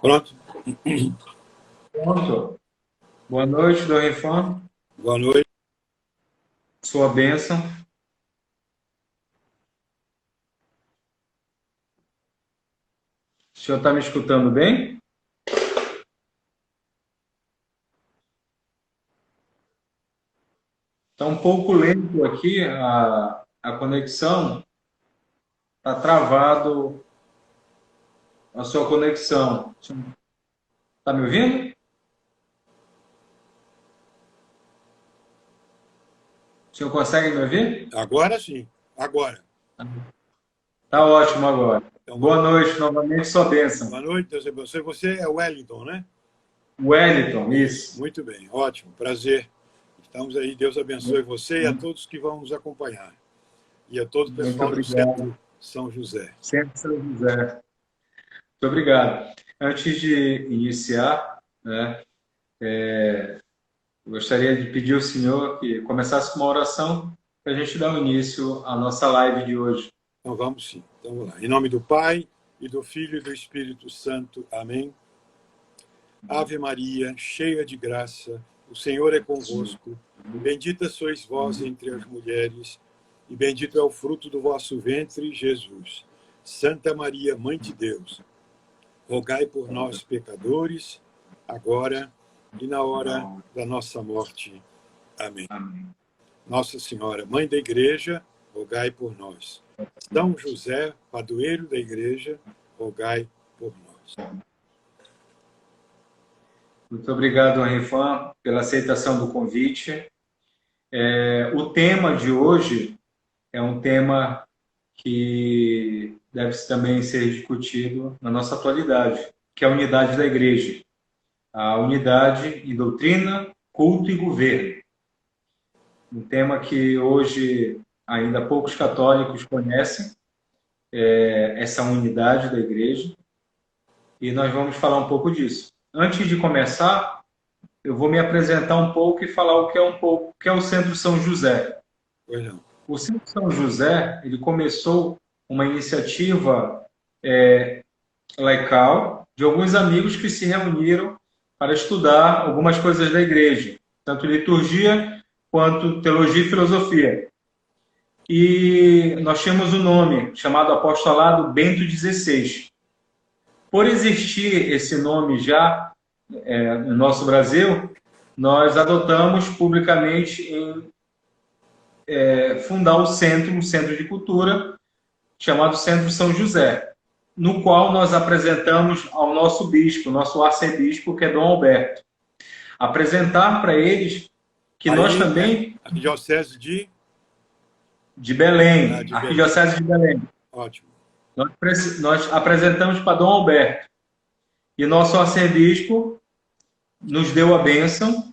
Pronto. Pronto. Boa noite, Dom Rifan. Boa noite. Sua bênção. O senhor está me escutando bem? Está um pouco lento aqui a conexão. Está travado a sua conexão. Está me ouvindo? O senhor consegue me ouvir? Agora sim. Agora. Está ótimo agora. Então, Boa noite novamente, sua bênção. boa noite, Deus abençoe. Você é Wellington, né? Wellington, isso. Muito bem, ótimo, prazer. Estamos aí, Deus abençoe você e a todos que vão nos acompanhar. E a todo o pessoal do Centro São José. Centro São José. Muito obrigado. Antes de iniciar, né, gostaria de pedir ao senhor que começasse com uma oração para a gente dar início à nossa live de hoje. Então vamos sim. Então vamos lá. Em nome do Pai, e do Filho e do Espírito Santo. Amém. Ave Maria, cheia de graça, o Senhor é convosco. Bendita sois vós entre as mulheres, e bendito é o fruto do vosso ventre, Jesus. Santa Maria, Mãe de Deus, rogai por nós, pecadores, agora e na hora da nossa morte. Amém. Nossa Senhora, Mãe da Igreja, rogai por nós. São José, padroeiro da Igreja, rogai por nós. Muito obrigado, Rifan, pela aceitação do convite. O tema de hoje é um tema que deve também ser discutido na nossa atualidade, que é a unidade da Igreja. A unidade em doutrina, culto e governo. Um tema que hoje ainda poucos católicos conhecem, essa unidade da Igreja, e nós vamos falar um pouco disso. Antes de começar, eu vou me apresentar um pouco e falar o que é o Centro São José. O Centro São José, ele começou uma iniciativa laical de alguns amigos que se reuniram para estudar algumas coisas da Igreja, tanto liturgia quanto teologia e filosofia. E nós tínhamos um nome chamado Apostolado Bento XVI. Por existir esse nome já no nosso Brasil, nós adotamos publicamente em fundar um centro de cultura, chamado Centro São José, no qual nós apresentamos ao nosso bispo, nosso arcebispo, que é Dom Alberto. Apresentar para eles que aí, nós também... Arquidiocese de Belém, Arquidiocese de Belém. Ótimo. Nós apresentamos para Dom Alberto. E nosso arcebispo nos deu a bênção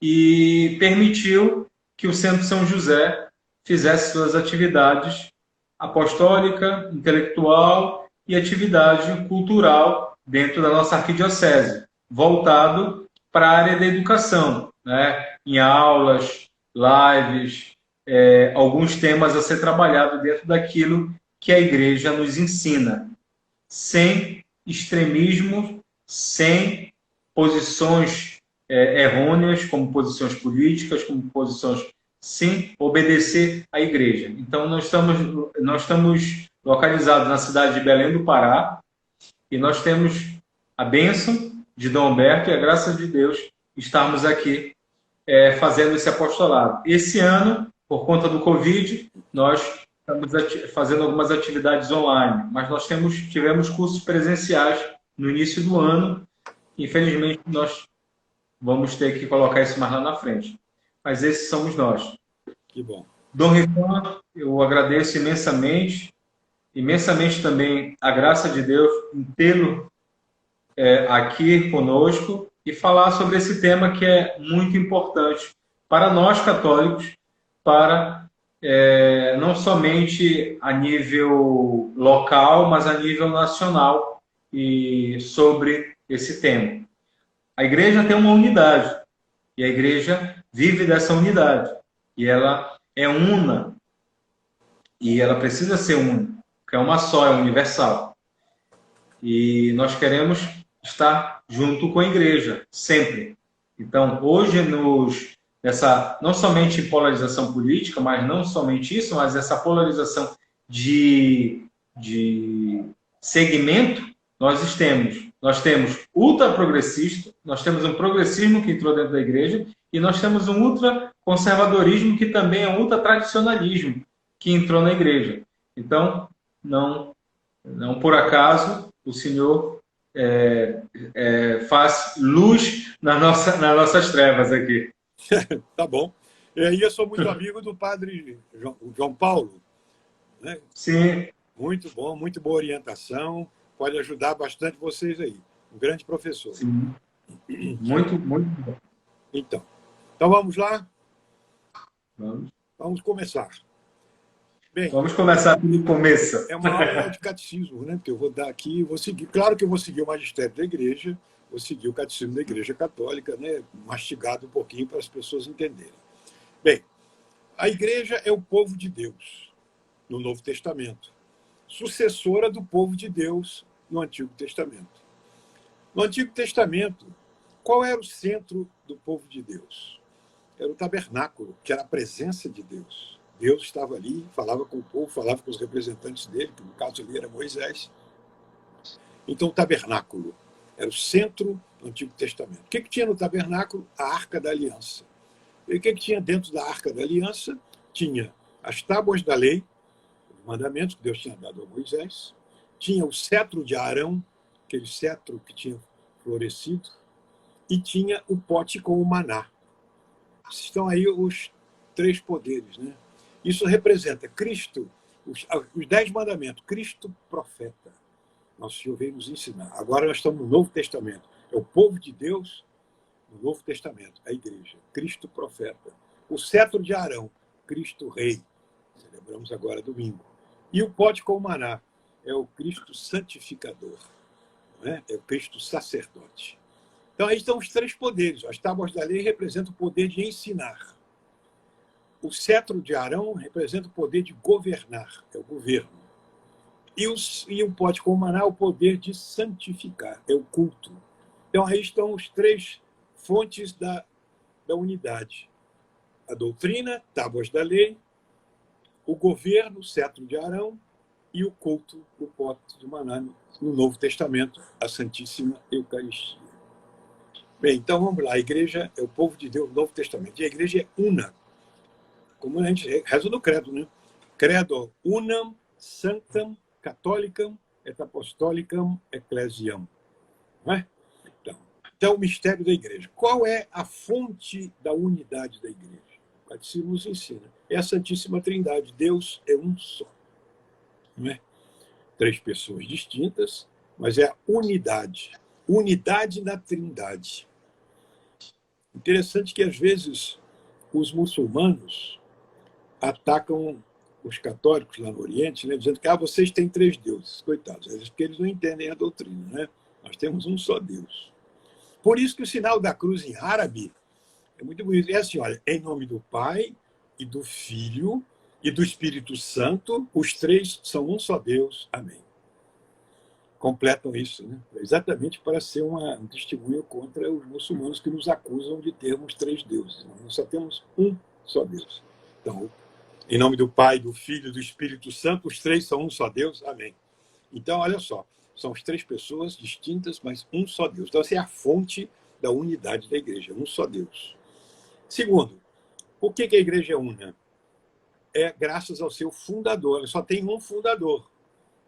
e permitiu que o Centro São José fizesse suas atividades apostólica, intelectual e atividade cultural dentro da nossa arquidiocese, voltado para a área da educação, né? Em aulas, lives, alguns temas a ser trabalhado dentro daquilo que a Igreja nos ensina, sem extremismo, sem posições errôneas, como posições políticas, como posições sem obedecer à Igreja. Então, nós estamos localizados na cidade de Belém do Pará e nós temos a bênção de Dom Alberto e a graça de Deus estarmos aqui fazendo esse apostolado. Esse ano, por conta do Covid, nós estamos fazendo algumas atividades online, mas nós tivemos cursos presenciais no início do ano. Infelizmente, nós vamos ter que colocar isso mais lá na frente. Mas esses somos nós. Que bom. Dom Rifan, eu agradeço imensamente também a graça de Deus em tê-lo aqui conosco e falar sobre esse tema que é muito importante para nós católicos, para não somente a nível local, mas a nível nacional, e sobre esse tema. A Igreja tem uma unidade, e a Igreja vive dessa unidade, e ela é una, e ela precisa ser una, porque é uma só, é universal. E nós queremos está junto com a igreja, sempre. Então, hoje, não somente polarização política, mas não somente isso, mas essa polarização de segmento, nós temos ultraprogressista, nós temos um progressismo que entrou dentro da igreja, e nós temos um ultraconservadorismo que também é um ultratradicionalismo que entrou na igreja. Então, não por acaso, o Senhor faz luz nas nossas trevas aqui. Tá bom. E aí eu sou muito amigo do padre João Paulo, né? Sim. Muito bom, muito boa orientação. Pode ajudar bastante vocês aí. Um grande professor. Sim. Muito, muito bom. Então vamos lá? Vamos. Vamos começar. Bem, vamos começar pelo começo. É uma aula de catecismo, né? Porque eu vou dar aqui, vou seguir. Claro que eu vou seguir o magistério da igreja, vou seguir o catecismo da Igreja Católica, né? Mastigado um pouquinho para as pessoas entenderem. Bem, a igreja é o povo de Deus no Novo Testamento, sucessora do povo de Deus no Antigo Testamento. No Antigo Testamento, qual era o centro do povo de Deus? Era o tabernáculo, que era a presença de Deus. Deus estava ali, falava com o povo, falava com os representantes dele, que no caso ali era Moisés. Então, o tabernáculo era o centro do Antigo Testamento. O que tinha no tabernáculo? A Arca da Aliança. E o que tinha dentro da Arca da Aliança? Tinha as tábuas da lei, os mandamentos que Deus tinha dado a Moisés, tinha o cetro de Arão, aquele cetro que tinha florescido, e tinha o pote com o maná. Estão aí os 3 poderes, né? Isso representa Cristo, os 10 mandamentos, Cristo profeta. Nosso Senhor veio nos ensinar. Agora nós estamos no Novo Testamento. É o povo de Deus no Novo Testamento, a igreja. Cristo profeta. O cetro de Arão, Cristo rei. Celebramos agora domingo. E o pote com o maná é o Cristo santificador. Não é? É o Cristo sacerdote. Então aí estão os 3 poderes. As tábuas da lei representam o poder de ensinar. O cetro de Arão representa o poder de governar, é o governo. E o pote com o maná, o poder de santificar, é o culto. Então, aí estão os 3 fontes da unidade. A doutrina, tábuas da lei, o governo, cetro de Arão, e o culto, o pote de maná, no Novo Testamento, a Santíssima Eucaristia. Bem, então vamos lá. A igreja é o povo de Deus no Novo Testamento. E a igreja é una. Como a gente reza no credo, né? Credo unam, sanctam, catholicam, et apostolicam, ecclesiam. Não é? Então, o mistério da igreja. Qual é a fonte da unidade da igreja? O catecismo nos ensina. É a Santíssima Trindade. Deus é um só. Não é? 3 pessoas distintas, mas é a unidade. Unidade na Trindade. Interessante que, às vezes, os muçulmanos atacam os católicos lá no Oriente, né, dizendo que vocês têm 3 deuses. Coitados, porque eles não entendem a doutrina. Né? Nós temos um só Deus. Por isso que o sinal da cruz em árabe é muito bonito. É assim, olha, em nome do Pai e do Filho e do Espírito Santo, os 3 são um só Deus. Amém. Completam isso, né? Exatamente para ser um testemunho contra os muçulmanos que nos acusam de termos 3 deuses. Nós só temos um só Deus. Então, em nome do Pai, do Filho e do Espírito Santo, os 3 são um só Deus. Amém. Então, olha só, são as 3 pessoas distintas, mas um só Deus. Então, essa é a fonte da unidade da igreja, um só Deus. Segundo, por que a igreja é una? É graças ao seu fundador. Ela só tem um fundador.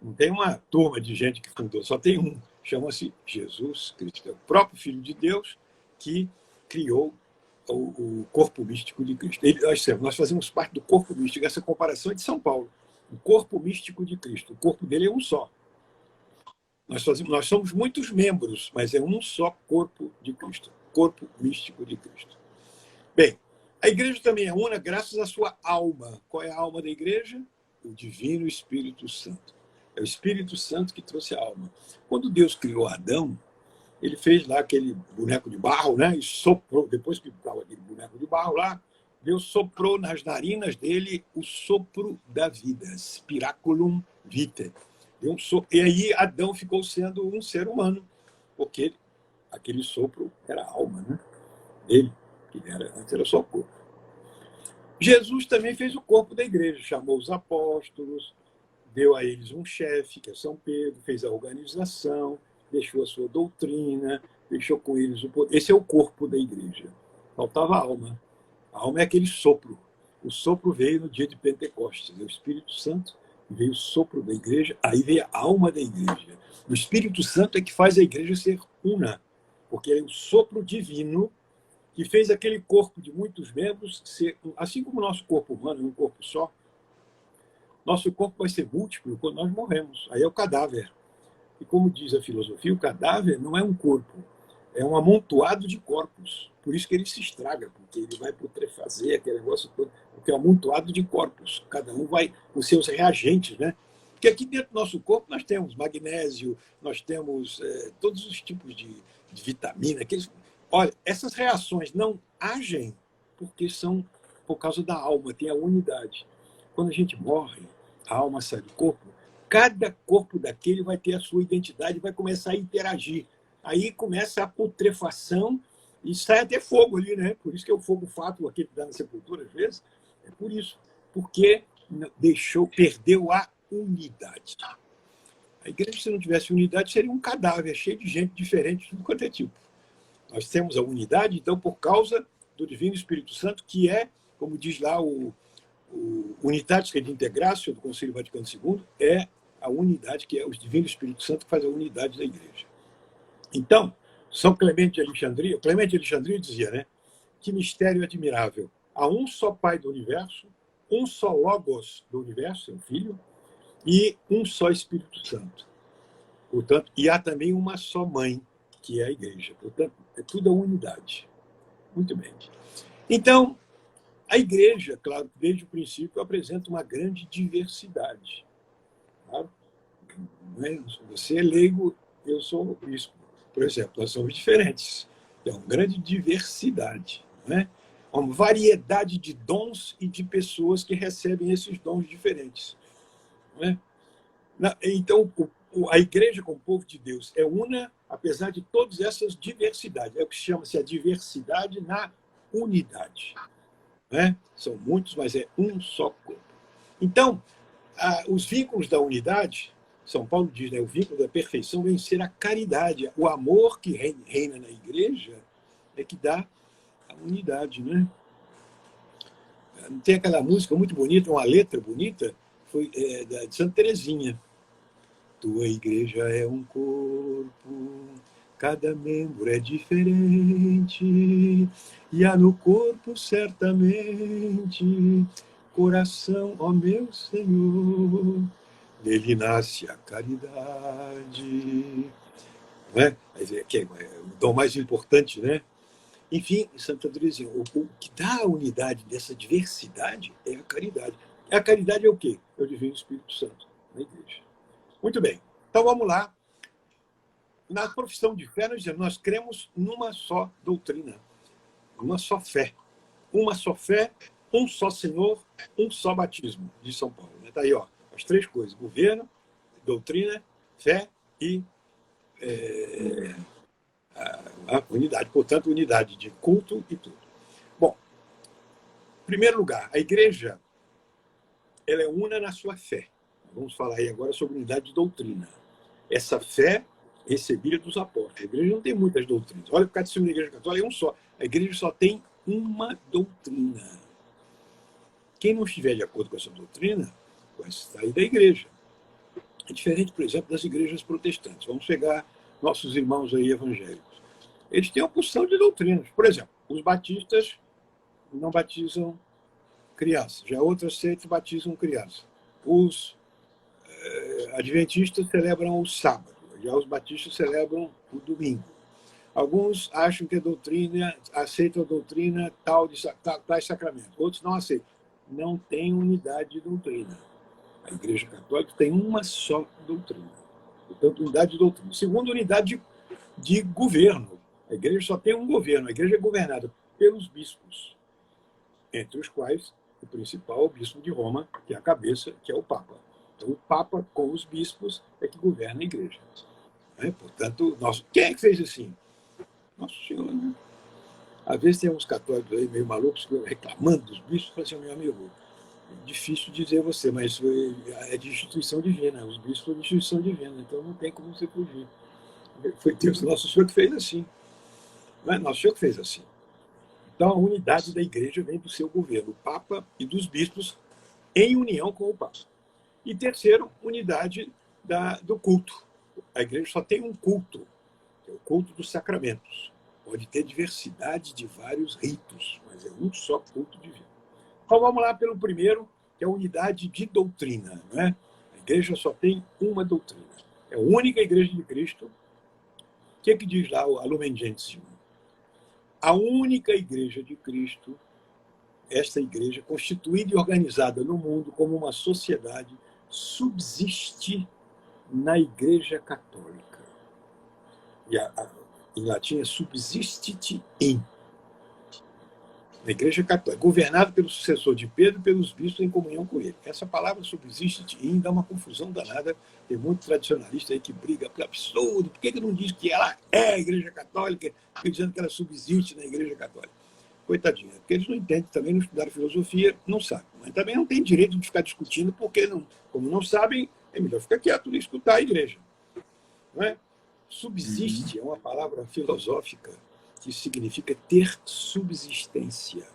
Não tem uma turma de gente que fundou, só tem um. Chama-se Jesus Cristo. É o próprio Filho de Deus que criou o corpo místico de Cristo. Nós fazemos parte do corpo místico. Essa comparação é de São Paulo. O corpo místico de Cristo. O corpo dele é um só. Nós somos muitos membros, mas é um só corpo de Cristo. Corpo místico de Cristo. Bem, a igreja também é una graças à sua alma. Qual é a alma da igreja? O Divino Espírito Santo. É o Espírito Santo que trouxe a alma. Quando Deus criou Adão, ele fez lá aquele boneco de barro, né? E soprou, depois que estava aquele boneco de barro lá, Deus soprou nas narinas dele o sopro da vida, spiraculum vitae. E aí Adão ficou sendo um ser humano, porque aquele sopro era a alma, né? Dele, que antes era só o corpo. Jesus também fez o corpo da igreja, chamou os apóstolos, deu a eles um chefe, que é São Pedro, fez a organização, deixou a sua doutrina, deixou com eles o poder. Esse é o corpo da igreja. Faltava a alma. A alma é aquele sopro. O sopro veio no dia de Pentecostes, o Espírito Santo, veio o sopro da igreja, aí veio a alma da igreja. O Espírito Santo é que faz a igreja ser una, porque é o sopro divino que fez aquele corpo de muitos membros ser, assim como o nosso corpo humano é um corpo só, nosso corpo vai ser múltiplo quando nós morremos. Aí é o cadáver. E como diz a filosofia, o cadáver não é um corpo, é um amontoado de corpos. Por isso que ele se estraga, porque ele vai putrefazer aquele negócio todo, porque é um amontoado de corpos. Cada um vai com seus reagentes, né? Porque aqui dentro do nosso corpo nós temos magnésio, nós temos todos os tipos de vitamina. Olha, essas reações não agem porque são por causa da alma, tem a unidade. Quando a gente morre, a alma sai do corpo, cada corpo daquele vai ter a sua identidade, vai começar a interagir. Aí começa a putrefação e sai até fogo ali, né? Por isso que é o fogo fátuo aqui que dá na sepultura, às vezes. É por isso. Porque perdeu a unidade. A igreja, se não tivesse unidade, seria um cadáver cheio de gente diferente, de tudo quanto é tipo. Nós temos a unidade, então, por causa do Divino Espírito Santo, que é, como diz lá o Unitatis Redintegratio do Concílio Vaticano II, é a unidade, que é o Divino Espírito Santo que faz a unidade da igreja. Então, São Clemente de Alexandria dizia, né, que mistério admirável. Há um só Pai do universo, um só Logos do universo, é o Filho, e um só Espírito Santo. Portanto, e há também uma só Mãe, que é a igreja. Portanto, é tudo a unidade. Muito bem. Então, a igreja, claro, desde o princípio, apresenta uma grande diversidade. Claro? Você é leigo, eu sou bispo. Por exemplo, nós somos diferentes. É uma grande diversidade. Né? Uma variedade de dons e de pessoas que recebem esses dons diferentes. Né? Então, a igreja como povo de Deus é una, apesar de todas essas diversidades. É o que chama-se a diversidade na unidade. Né? São muitos, mas é um só corpo. Então, os vínculos da unidade, São Paulo diz, né, o vínculo da perfeição vem ser a caridade. O amor que reina na igreja é que dá a unidade. Né? Tem aquela música muito bonita, uma letra bonita, foi de Santa Teresinha. Tua igreja é um corpo, cada membro é diferente, e há no corpo certamente coração, ó meu Senhor, nele nasce a caridade. Não é? Que é o dom mais importante, né? Enfim, Santa Teresinha, o que dá a unidade dessa diversidade é a caridade. A caridade é o quê? É o Divino Espírito Santo na igreja. Muito bem. Então, vamos lá. Na profissão de fé, nós cremos numa só doutrina, uma só fé. Uma só fé, um só Senhor, um só batismo, de São Paulo. Está aí, ó, as três coisas: governo, doutrina, fé e a unidade. Portanto, unidade de culto e tudo. Bom, em primeiro lugar, a igreja ela é una na sua fé. Vamos falar aí agora sobre unidade de doutrina. Essa fé recebida dos apóstolos. A igreja não tem muitas doutrinas. Olha, o catecismo da igreja católica é um só. A igreja só tem uma doutrina. Quem não estiver de acordo com essa doutrina vai sair da igreja. É diferente, por exemplo, das igrejas protestantes. Vamos pegar nossos irmãos aí evangélicos. Eles têm uma porção de doutrinas. Por exemplo, os batistas não batizam crianças. Já outras seitas batizam crianças. Os adventistas celebram o sábado. Já os batistas celebram o domingo. Alguns acham que a doutrina, aceitam a doutrina tal de tais sacramentos. Outros não aceitam. Não tem unidade de doutrina. A Igreja Católica tem uma só doutrina. Portanto, unidade de doutrina. Segundo, unidade de governo. A Igreja só tem um governo. A Igreja é governada pelos bispos, entre os quais o principal é o bispo de Roma, que é a cabeça, que é o Papa. Então, o Papa, com os bispos, é que governa a Igreja. Né? Portanto, quem é que fez assim? Nosso Senhor. Né? Às vezes tem uns católicos aí meio malucos reclamando dos bispos, falam assim, meu amigo, é difícil dizer você, mas é de instituição divina, os bispos são de instituição divina, então não tem como você fugir. Foi Deus, Nosso Senhor que fez assim. Não é Nosso Senhor que fez assim. Então a unidade da igreja vem do seu governo, o Papa e dos bispos, em união com o Papa. E terceiro, unidade do culto. A igreja só tem um culto, que é o culto dos sacramentos. Pode ter diversidade de vários ritos, mas é um só culto divino. Então vamos lá pelo primeiro, que é a unidade de doutrina. Não é? A igreja só tem uma doutrina. É a única igreja de Cristo. O que diz lá a Lumen Gentium? A única igreja de Cristo, esta igreja constituída e organizada no mundo como uma sociedade, subsiste na Igreja Católica. E em latim é subsistit in. Na Igreja Católica, governado pelo sucessor de Pedro e pelos bispos em comunhão com ele. Essa palavra subsistit in dá uma confusão danada. Tem muito tradicionalista aí que briga pelo absurdo. Por que não diz que ela é a Igreja Católica? Fica dizendo que ela subsiste na Igreja Católica. Coitadinha, porque eles não entendem, também não estudaram filosofia, não sabem. Mas também não tem direito de ficar discutindo, porque, como não sabem, é melhor ficar quieto e escutar a igreja. Não é? Subsiste é uma palavra filosófica que significa ter subsistência.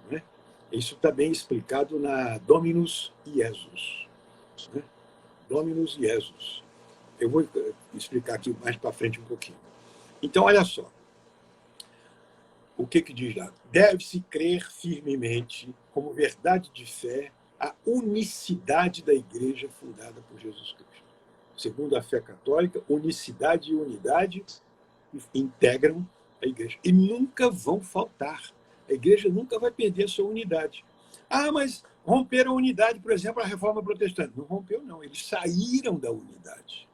Não é? Isso está bem explicado na Dominus Iesus. Né? Dominus Iesus. Eu vou explicar aqui mais para frente um pouquinho. Então, olha só. O que diz lá? Deve-se crer firmemente, como verdade de fé, a unicidade da igreja fundada por Jesus Cristo. Segundo a fé católica, unicidade e unidade integram a igreja. E nunca vão faltar. A igreja nunca vai perder a sua unidade. Ah, mas romperam a unidade, por exemplo, a Reforma Protestante. Não rompeu, não. Eles saíram da unidade.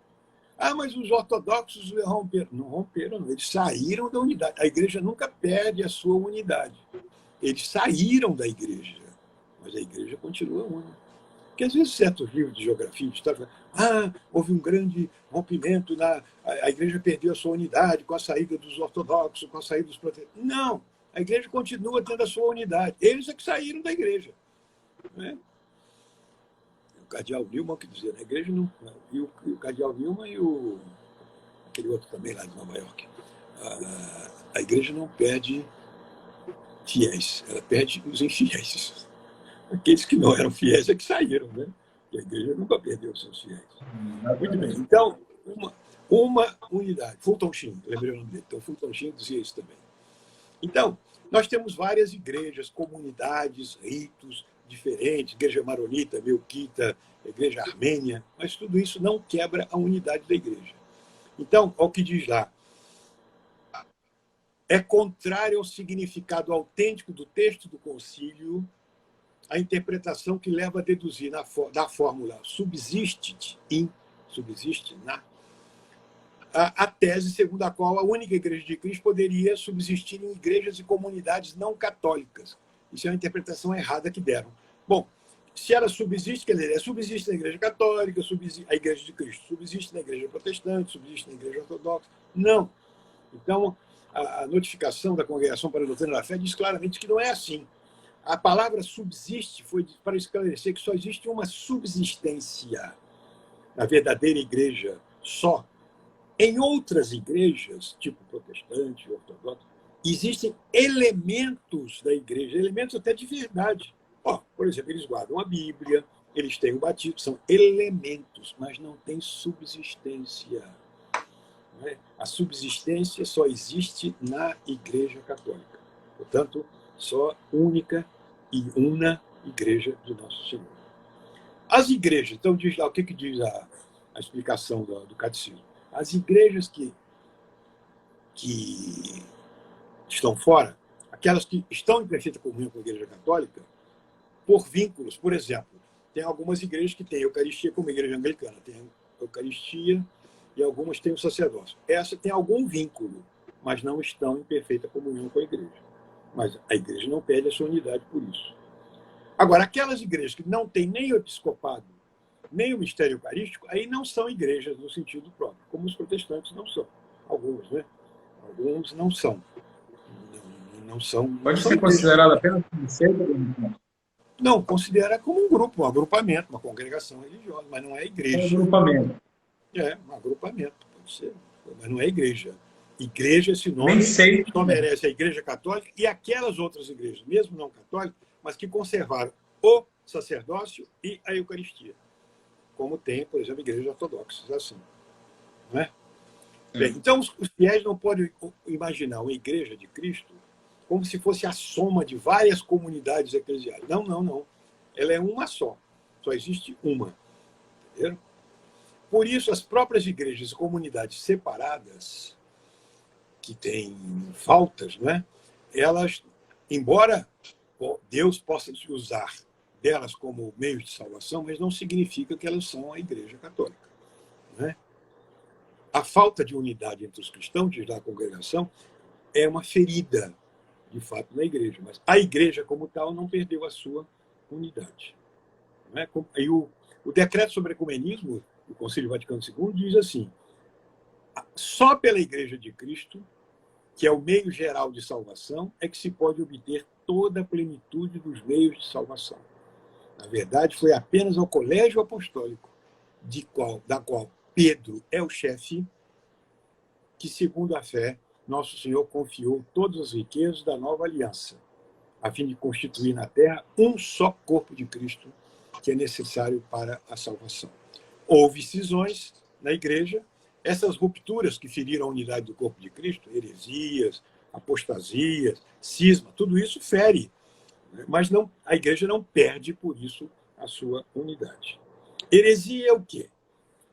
Ah, mas os ortodoxos romperam. Não romperam, não. Eles saíram da unidade. A igreja nunca perde a sua unidade. Eles saíram da igreja, mas a igreja continua única. Porque às vezes certos livros de geografia, de história, houve um grande rompimento, a igreja perdeu a sua unidade com a saída dos ortodoxos, com a saída dos protestantes. Não, a igreja continua tendo a sua unidade. Eles é que saíram da igreja. Né? O cardeal Newman que dizia, na igreja não. E o cardeal Newman e aquele outro também lá de Nova York. A igreja não perde fiéis, ela perde os infiéis. Aqueles que não eram fiéis é que saíram, né? E a igreja nunca perdeu os seus fiéis. Muito bem. Então, uma unidade. Fulton Sheen, lembrei o nome dele. Então, Fulton Sheen dizia isso também. Então, nós temos várias igrejas, comunidades, ritos diferentes, igreja maronita, melquita, igreja armênia, mas tudo isso não quebra a unidade da igreja. Então, olha o que diz lá. É contrário ao significado autêntico do texto do concílio a interpretação que leva a deduzir da fórmula subsiste na, a tese segundo a qual a única igreja de Cristo poderia subsistir em igrejas e comunidades não católicas. Isso é uma interpretação errada que deram. Bom, se ela subsiste, quer dizer, subsiste na igreja católica, subsiste, a igreja de Cristo subsiste na igreja protestante, subsiste na igreja ortodoxa. Não. Então, a notificação da Congregação para a Doutrina da Fé diz claramente que não é assim. A palavra subsiste foi para esclarecer que só existe uma subsistência na verdadeira igreja só. Em outras igrejas, tipo protestante, ortodoxa, existem elementos da igreja, elementos até de verdade. Por exemplo, eles guardam a Bíblia, eles têm o batismo, são elementos, mas não tem subsistência. Não é? A subsistência só existe na Igreja Católica. Portanto, só única e una igreja de Nosso Senhor. As igrejas, então diz lá, o que diz a explicação do catecismo? As igrejas que estão fora, aquelas que estão em perfeita comunhão com a Igreja Católica, por vínculos, por exemplo, tem algumas igrejas que têm Eucaristia, como a Igreja Anglicana, tem Eucaristia e algumas têm o sacerdócio. Essa tem algum vínculo, mas não estão em perfeita comunhão com a igreja. Mas a igreja não perde a sua unidade por isso. Agora, aquelas igrejas que não têm nem o episcopado, nem o mistério eucarístico, aí não são igrejas no sentido próprio, como os protestantes não são. Alguns, né? Alguns não são. Não são Pode ser igrejas. considerado apenas como seita, Domingos? Não, considera como um grupo, um agrupamento, uma congregação religiosa, mas não é É um igreja. agrupamento. É, um agrupamento, pode ser, mas não é igreja. Igreja, esse nome, Nem seita. só merece a Igreja Católica e aquelas outras igrejas, mesmo não católicas, mas que conservaram o sacerdócio e a Eucaristia. Como tem, por exemplo, igrejas ortodoxas, assim. Não é? Bem, então, os fiéis não podem imaginar uma igreja de Cristo como se fosse a soma de várias comunidades eclesiais. Não, não, não. Ela é uma só. Só existe uma. Entenderam? Por isso, as próprias igrejas e comunidades separadas, que têm faltas, não é? Elas, embora Deus possa se usar delas como meios de salvação, mas não significa que elas são a Igreja Católica. Não é? A falta de unidade entre os cristãos, diz lá a congregação, é uma ferida, de fato, na igreja. Mas a igreja, como tal, não perdeu a sua unidade. Não é? E o decreto sobre ecumenismo, do Concílio Vaticano II, diz assim: só pela Igreja de Cristo, que é o meio geral de salvação, é que se pode obter toda a plenitude dos meios de salvação. Na verdade, foi apenas ao colégio apostólico, da qual Pedro é o chefe, que, segundo a fé, nosso Senhor confiou todas as riquezas da nova aliança, a fim de constituir na terra um só corpo de Cristo, que é necessário para a salvação. Houve cisões na igreja, essas rupturas que feriram a unidade do corpo de Cristo, heresias, apostasias, cisma, tudo isso fere, mas não, a igreja não perde, por isso, a sua unidade. Heresia é o quê?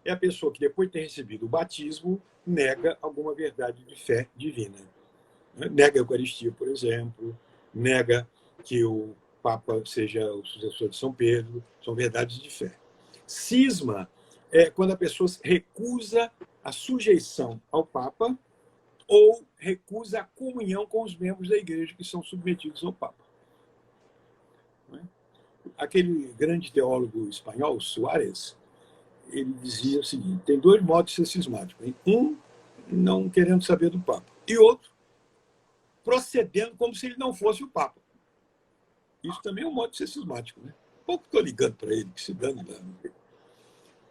É a pessoa que, depois de ter recebido o batismo, nega alguma verdade de fé divina. Nega a Eucaristia, por exemplo, nega que o Papa seja o sucessor de São Pedro, são verdades de fé. Cisma é quando a pessoa recusa a sujeição ao Papa ou recusa a comunhão com os membros da igreja que são submetidos ao Papa. Aquele grande teólogo espanhol, Suárez, ele dizia o seguinte: tem dois modos de ser cismático. Um, não querendo saber do Papa, e outro, procedendo como se ele não fosse o Papa. Isso também é um modo de ser cismático. Né? Pouco estou ligando para ele, que se dane lá.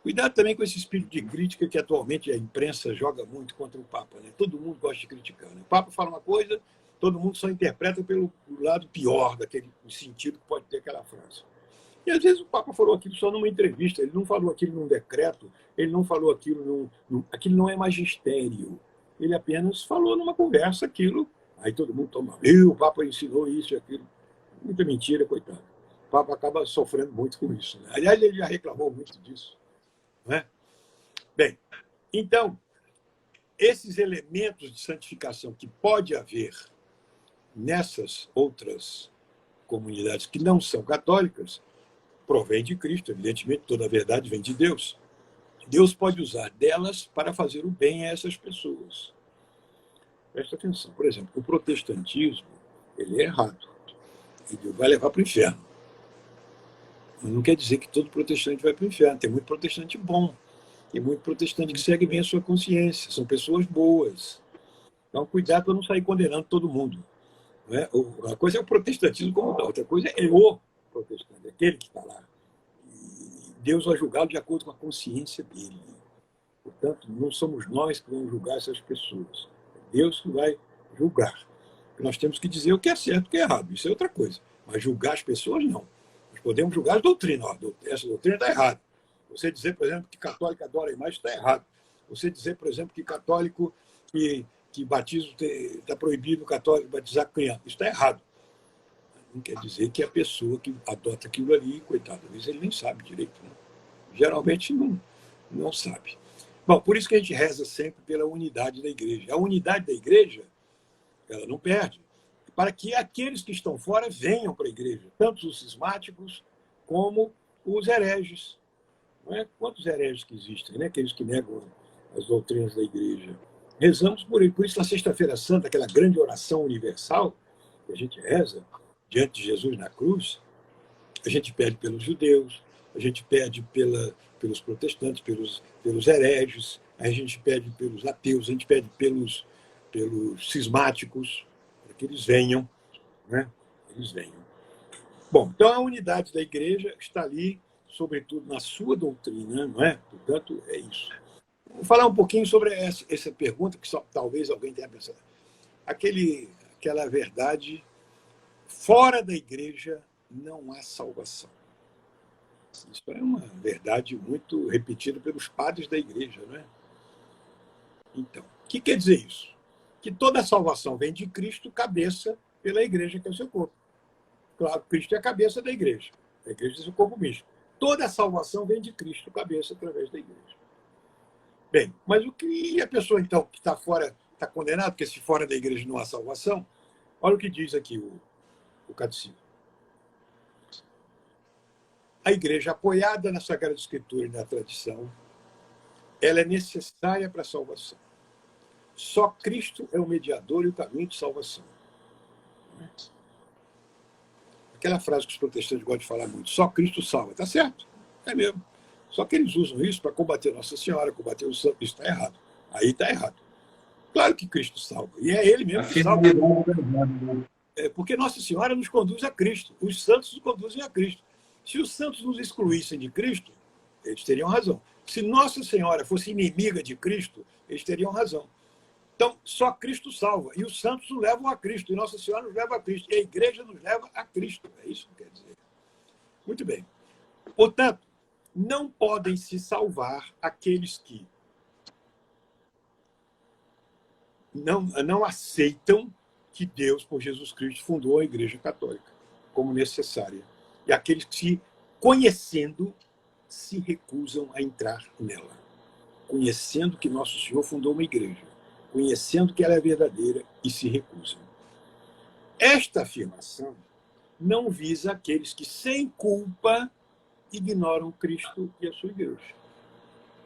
Cuidado também com esse espírito de crítica que atualmente a imprensa joga muito contra o Papa. Né? Todo mundo gosta de criticar. Né? O Papa fala uma coisa, todo mundo só interpreta pelo lado pior daquele sentido que pode ter aquela frase. E às vezes o Papa falou aquilo só numa entrevista, ele não falou aquilo num decreto, ele não falou aquilo aquilo não é magistério. Ele apenas falou numa conversa aquilo, aí todo mundo toma, o Papa ensinou isso e aquilo. Muita mentira, coitado. O Papa acaba sofrendo muito com isso. Né? Aliás, ele já reclamou muito disso. Não é? Bem, então, esses elementos de santificação que pode haver nessas outras comunidades que não são católicas, provém de Cristo, evidentemente, toda a verdade vem de Deus. Deus pode usar delas para fazer o bem a essas pessoas. Presta atenção. Por exemplo, o protestantismo, ele é errado. Ele vai levar para o inferno. Mas não quer dizer que todo protestante vai para o inferno. Tem muito protestante bom. Tem muito protestante que segue bem a sua consciência. São pessoas boas. Então, cuidado para não sair condenando todo mundo. Não é? Uma coisa é o protestantismo como tal. Outra coisa é o protestante, aquele que está lá. E Deus vai julgá-lo de acordo com a consciência dele. Portanto, não somos nós que vamos julgar essas pessoas. É Deus que vai julgar. Nós temos que dizer o que é certo e o que é errado. Isso é outra coisa. Mas julgar as pessoas, não. Nós podemos julgar a doutrina. Essa doutrina está errada. Você dizer, por exemplo, que católico adora a imagem, está errado. Você dizer, por exemplo, que católico, que batismo está proibido, católico batizar criança. Isso está errado. Não quer dizer que a pessoa que adota aquilo ali, coitado, às vezes ele nem sabe direito. Né? Geralmente não sabe. Bom, por isso que a gente reza sempre pela unidade da igreja. A unidade da igreja, ela não perde, para que aqueles que estão fora venham para a igreja, tanto os cismáticos como os hereges. Não é? Quantos hereges que existem, né? Aqueles que negam as doutrinas da igreja. Rezamos por ele. Por isso, na Sexta-feira Santa, aquela grande oração universal que a gente reza diante de Jesus na cruz, a gente pede pelos judeus, a gente pede pelos protestantes, pelos hereges, a gente pede pelos ateus, a gente pede pelos cismáticos, para que eles venham, né? Eles venham. Bom, então a unidade da igreja está ali, sobretudo na sua doutrina, não é? Portanto, é isso. Vou falar um pouquinho sobre essa pergunta, que talvez alguém tenha pensado. Aquela verdade, fora da igreja não há salvação. Isso é uma verdade muito repetida pelos padres da igreja, não é? Então, o que quer dizer isso? Que toda a salvação vem de Cristo, cabeça, pela igreja, que é o seu corpo. Claro, Cristo é a cabeça da igreja. A igreja é o seu corpo místico. Toda a salvação vem de Cristo, cabeça, através da igreja. Bem, mas o que a pessoa, então, que está fora, está condenada, porque se fora da igreja não há salvação, olha o que diz aqui o catecismo. A igreja, apoiada na Sagrada Escritura e na tradição, ela é necessária para a salvação. Só Cristo é o mediador e o caminho de salvação. Aquela frase que os protestantes gostam de falar muito, só Cristo salva. Está certo, é mesmo. Só que eles usam isso para combater Nossa Senhora, combater o santo. Isso está errado. Aí está errado. Claro que Cristo salva. E é Ele mesmo que salva. Porque Nossa Senhora nos conduz a Cristo. Os santos nos conduzem a Cristo. Se os santos nos excluíssem de Cristo, eles teriam razão. Se Nossa Senhora fosse inimiga de Cristo, eles teriam razão. Então, só Cristo salva. E os santos nos levam a Cristo. E Nossa Senhora nos leva a Cristo. E a igreja nos leva a Cristo. É isso que quer dizer. Muito bem. Portanto, não podem se salvar aqueles que não aceitam que Deus, por Jesus Cristo, fundou a Igreja Católica como necessária. E aqueles que, conhecendo, se recusam a entrar nela. Conhecendo que Nosso Senhor fundou uma igreja. Conhecendo que ela é verdadeira e se recusam. Esta afirmação não visa aqueles que, sem culpa, ignoram Cristo e a sua igreja.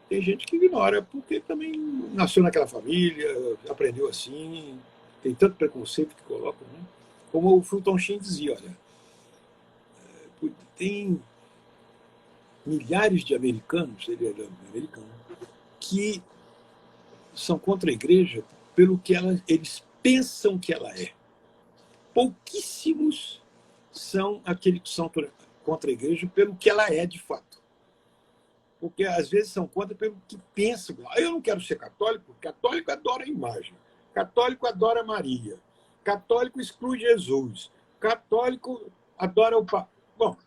Tem gente que ignora, porque também nasceu naquela família, aprendeu assim, tem tanto preconceito que colocam, né? Como o Fulton Sheen dizia, olha, tem milhares de americanos, ele era americano, que são contra a igreja pelo que eles pensam que ela é. Pouquíssimos são aqueles que são contra a igreja pelo que ela é de fato. Porque às vezes são contra pelo que pensam. Eu não quero ser católico, católico adora a imagem, católico adora Maria, católico exclui Jesus, católico adora o Papa. Bom,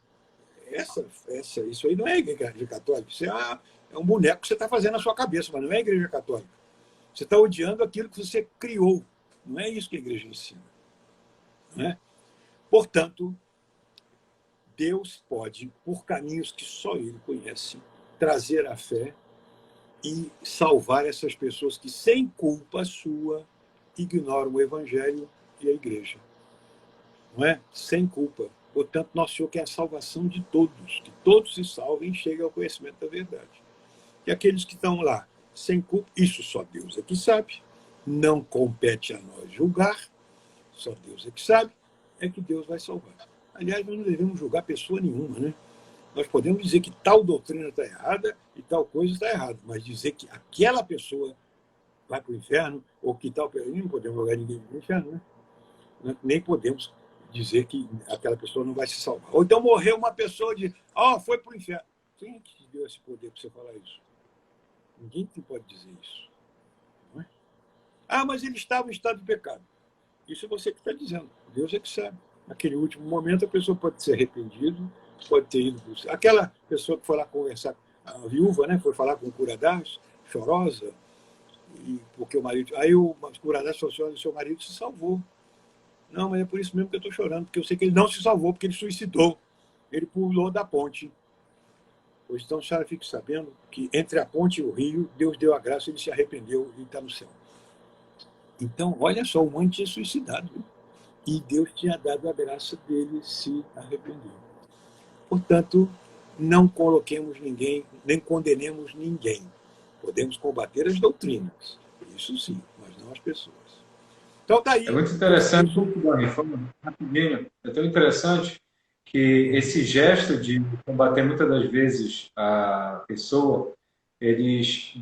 isso aí não é a igreja católica, isso é um boneco que você está fazendo na sua cabeça, mas não é a igreja católica. Você está odiando aquilo que você criou. Não é isso que a igreja ensina. Não é? Portanto, Deus pode, por caminhos que só Ele conhece, trazer a fé e salvar essas pessoas que, sem culpa sua, ignoram o Evangelho e a igreja. Não é? Sem culpa. Portanto, Nosso Senhor quer a salvação de todos, que todos se salvem e cheguem ao conhecimento da verdade. E aqueles que estão lá, sem culpa, isso só Deus é que sabe, não compete a nós julgar, só Deus é que sabe, é que Deus vai salvar. Aliás, nós não devemos julgar pessoa nenhuma, né? Nós podemos dizer que tal doutrina está errada e tal coisa está errada, mas dizer que aquela pessoa vai para o inferno, ou que tal pessoa, não podemos jogar ninguém para o inferno, né? Nem podemos dizer que aquela pessoa não vai se salvar. Ou então morreu uma pessoa de, foi para o inferno. Quem é que te deu esse poder para você falar isso? Ninguém pode dizer isso. Não é? Mas ele estava em estado de pecado. Isso é você que está dizendo. Deus é que sabe. Naquele último momento, a pessoa pode ser arrependida, pode ter ido para o céu. Aquela pessoa que foi lá conversar, a viúva, né, foi falar com o Curadás, chorosa, porque o marido... Aí o Curadás falou assim, seu marido se salvou. Não, mas é por isso mesmo que eu estou chorando, porque eu sei que ele não se salvou, porque ele suicidou. Ele pulou da ponte. Pois então, a senhora fique sabendo que entre a ponte e o rio, Deus deu a graça, ele se arrependeu e está no céu. Então, olha só, o homem tinha suicidado. Viu? E Deus tinha dado a graça dele se arrepender. Portanto, não coloquemos ninguém, nem condenemos ninguém. Podemos combater as doutrinas, isso sim, mas não as pessoas. Então, tá aí. É muito interessante, rapidinho, é tão interessante que esse gesto de combater muitas das vezes a pessoa, eles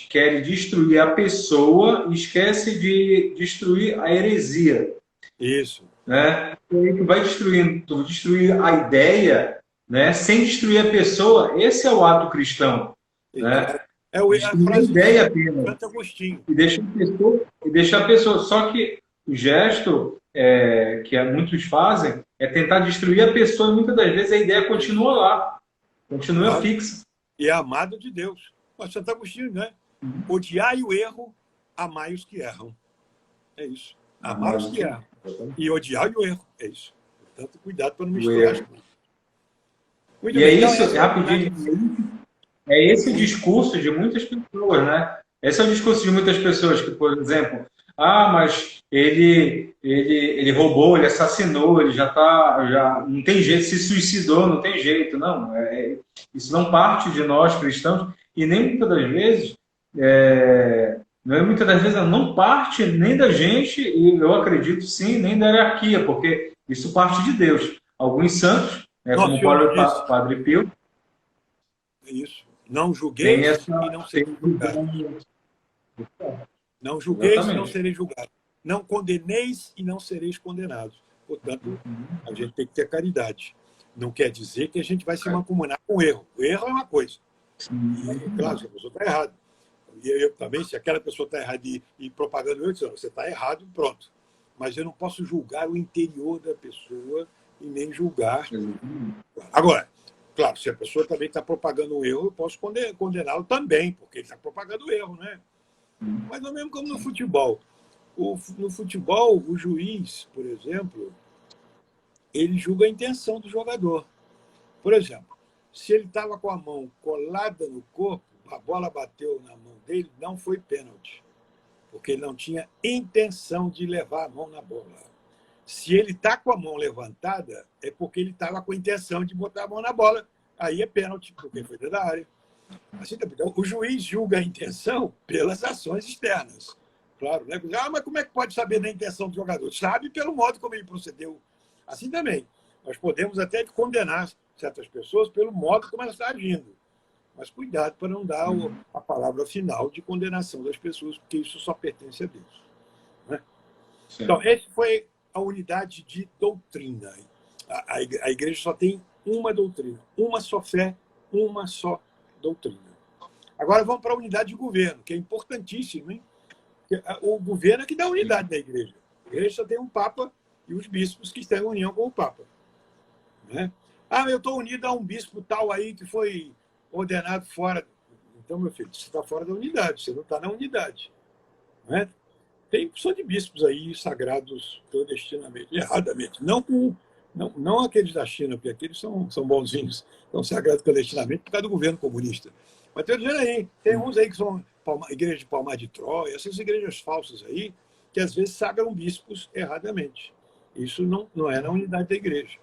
querem destruir a pessoa e esquece de destruir a heresia, Isso. né? E aí tu vai destruir a ideia, né? Sem destruir a pessoa. Esse é o ato cristão, né? É a Destruir a frase ideia de apenas Santo Agostinho. e deixar a pessoa. Só que o gesto que muitos fazem é tentar destruir a pessoa e muitas das vezes a ideia continua lá, continua Claro. fixa. E é amado de Deus. Mas Santo Agostinho, né? Odiai o erro, amai os que erram. É isso. Amar os que erram. E odiar o erro. É isso. Portanto, cuidado para não misturar as coisas. Muito E bem. é Então, isso, essa rapidinho, é esse o discurso de muitas pessoas, né? Esse é o discurso de muitas pessoas que, por exemplo, mas ele roubou, ele assassinou, ele já não tem jeito, se suicidou, não tem jeito, não. Isso não parte de nós cristãos e nem muitas das vezes, não parte nem da gente e eu acredito sim nem da hierarquia, porque isso parte de Deus. Alguns santos, como o Padre Pio, isso. Não tem julgueis essa e não sereis julgados. Não julgueis e não Exatamente. sereis julgados. Não condeneis e não sereis condenados. Portanto, a gente tem que ter caridade. Não quer dizer que a gente vai se mancomunar com o erro. O erro é uma coisa. E, claro, se a pessoa está errada. E eu também, se aquela pessoa está errada e propagando o erro, você está errado, pronto. Mas eu não posso julgar o interior da pessoa e nem julgar. Agora, claro, se a pessoa também está propagando um erro, eu posso condená-lo também, porque ele está propagando o erro, né? Mas não mesmo como no futebol. No futebol, o juiz, por exemplo, ele julga a intenção do jogador. Por exemplo, se ele estava com a mão colada no corpo, a bola bateu na mão dele, não foi pênalti, porque ele não tinha intenção de levar a mão na bola. Se ele está com a mão levantada, é porque ele estava com a intenção de botar a mão na bola. Aí é pênalti, porque foi dentro da área. Assim, então, o juiz julga a intenção pelas ações externas. Claro, né? Mas como é que pode saber da intenção do jogador? Sabe pelo modo como ele procedeu. Assim também. Nós podemos até condenar certas pessoas pelo modo como elas estão agindo. Mas cuidado para não dar a palavra final de condenação das pessoas, porque isso só pertence a Deus. Né? Então, essa foi a unidade de doutrina. A igreja só tem uma doutrina, uma só fé, uma só doutrina. Agora vamos para a unidade de governo, que é importantíssimo, hein? O governo é que dá a unidade da igreja. A igreja só tem um papa e os bispos que estão em união com o papa. Né? Eu estou unido a um bispo tal aí que foi ordenado fora. Então, meu filho, você está fora da unidade, você não está na unidade. Né? Tem opção de bispos aí sagrados clandestinamente, erradamente. Não aqueles da China, porque aqueles são bonzinhos, são sagrados clandestinamente por causa do governo comunista. Mas estou dizendo aí, tem uns aí que são igreja de Palmar de Troia, essas igrejas falsas aí, que às vezes sagram bispos erradamente. Isso não é na unidade da igreja.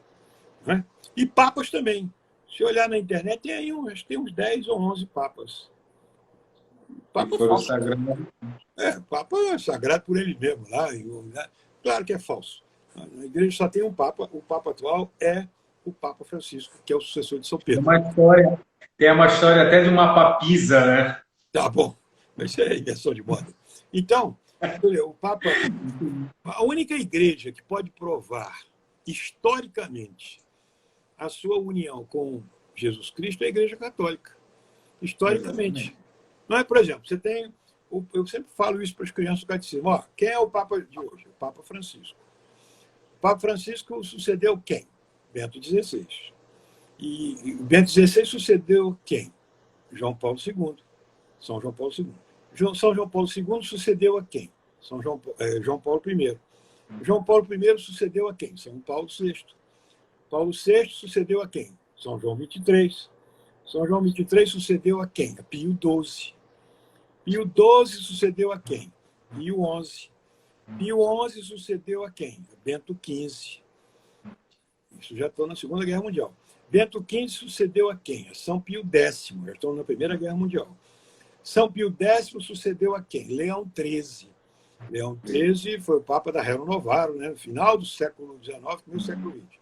Né? E papas também. Se olhar na internet, tem uns 10 ou 11 papas. Papa falso. Papa é sagrado por ele mesmo. Claro que é falso. Na igreja só tem um papa. O papa atual é o Papa Francisco, que é o sucessor de São Pedro. Tem uma história até de uma papisa, né? Tá bom. Isso é inversão de moda. Então, o Papa... A única igreja que pode provar historicamente a sua união com Jesus Cristo é a Igreja Católica. Historicamente. Não é, por exemplo, você tem... Eu sempre falo isso para as crianças do catecismo. Quem é o Papa de hoje? O Papa Francisco. O Papa Francisco sucedeu quem? Bento XVI. E Bento XVI sucedeu quem? João Paulo II. São João Paulo II. São João Paulo II sucedeu a quem? João Paulo I. João Paulo I sucedeu a quem? São Paulo VI. Paulo VI sucedeu a quem? São João XXIII. São João XXIII sucedeu a quem? A Pio XII. Pio XII sucedeu a quem? Pio XI. Pio XI sucedeu a quem? A Bento XV. Isso já estou na Segunda Guerra Mundial. Bento XV sucedeu a quem? A São Pio X. Já estou na Primeira Guerra Mundial. São Pio X sucedeu a quem? Leão XIII. Leão XIII foi o Papa da Rerum Novarum, né? No final do século XIX, no século XX.